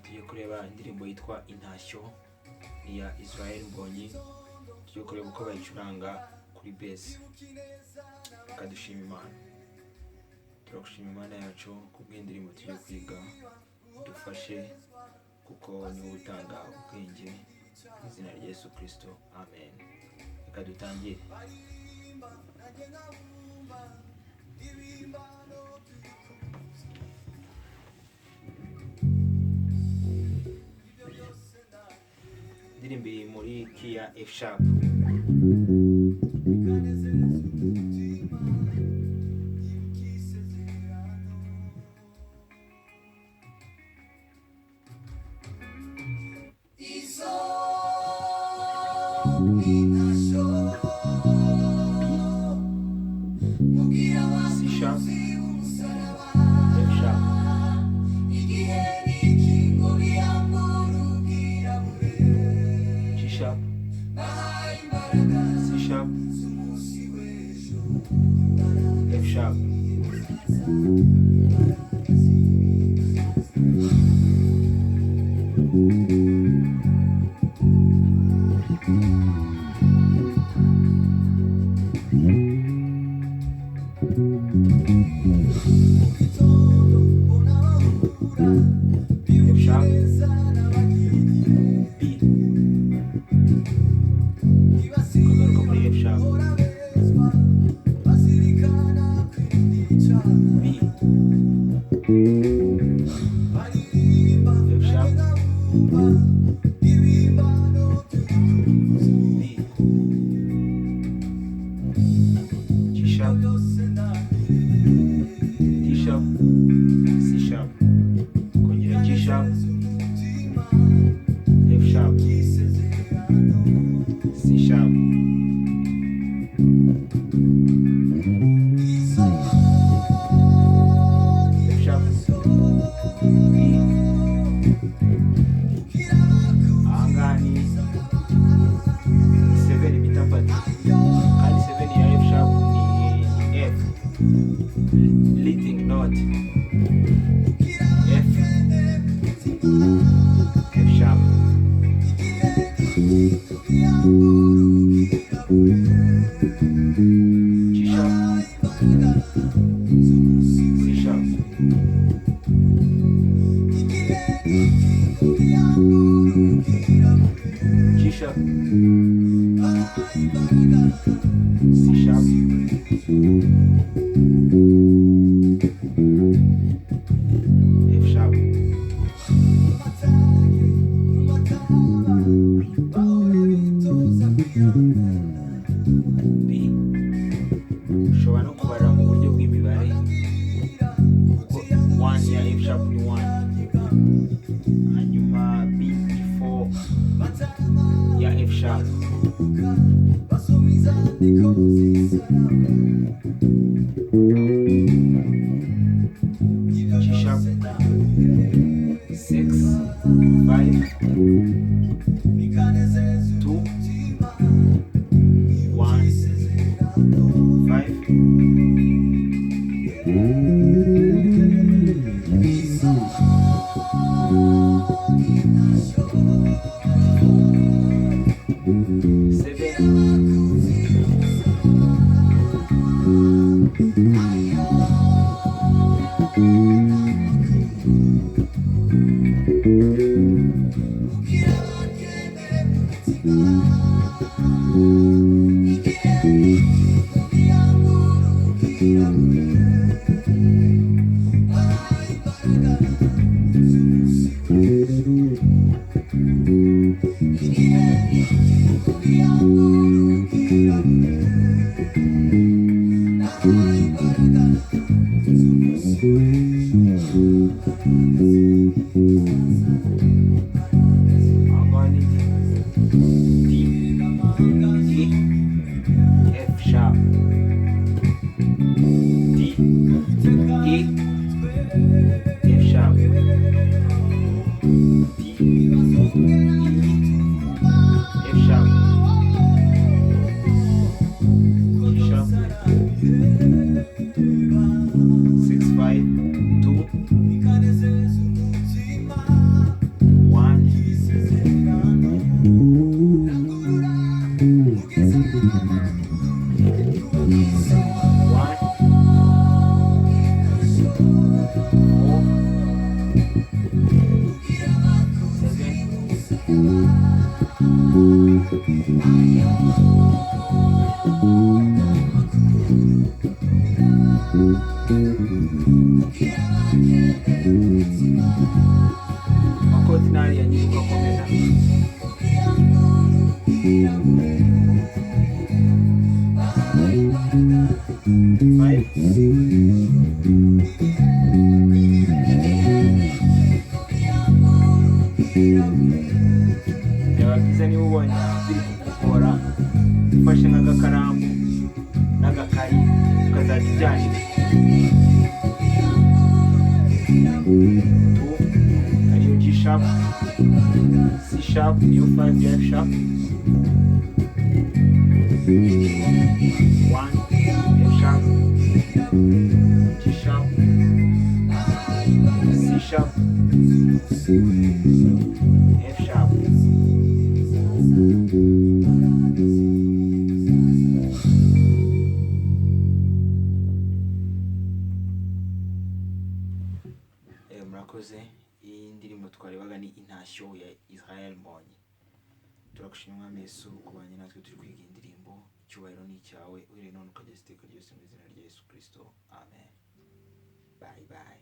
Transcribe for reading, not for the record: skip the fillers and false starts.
tugiye kureba indirimbo yitwa Intashyo ya Israel Mbonyi. Tugiye kureba uko bayicuranga kuri bass. Reka dushime Imana. Turagushima Imana yacu kubw'indirimbo tugiye kwiga, dufashe kuko niwe utanga ubwenge, mu izina rya Yesu Kristo, amen. Reka dutangire. Indirimbo iri muri key ya F sharp. C sharp, F sharp, G sharp, C sharp, F sharp, F sharp, B. Kagaruka muri F sharp, B, F sharp, B, G sharp, D sharp, C sharp, kongera G sharp, F sharp, C sharp, F sharp, B. Ahangaha ni 7 bita mpati, kandi 7 ya F sharp ni F, leading note, F, F sharp, G sharp, C sharp, G sharp, C sharp, F sharp. B. Ushobora no kubara mu buryo bw'imibare kuko 1 ya F sharp ni 1, hanyuma B ni 4 ya F sharp, G sharp 6 5 2 1 5. F sharp, D, E, F sharp, D, E, F sharp, G sharp, 6 5 2 Makoti nari yanyiruka komeza. 5. Byaba byiza niba ubonye biri kukugora ufashe nk'agakaramu n'agakayi ukazajya ubyandika. 2 ariyo G sharp, C sharp niyo 5 F sharp, 1 F sharp, G sharp, C sharp, F sharp. Murakoze. Iyi ndirimbo twarebaga ni intashyo ya Israel Mbonyi. Turagushimira Mwami Yesu kubanye natwe turi kwiga indirimbo. Icyubahiro ni icyawe uhereye none ukageza iteka ryose mu izina rya Yesu Kristo. Amen. Bye bye.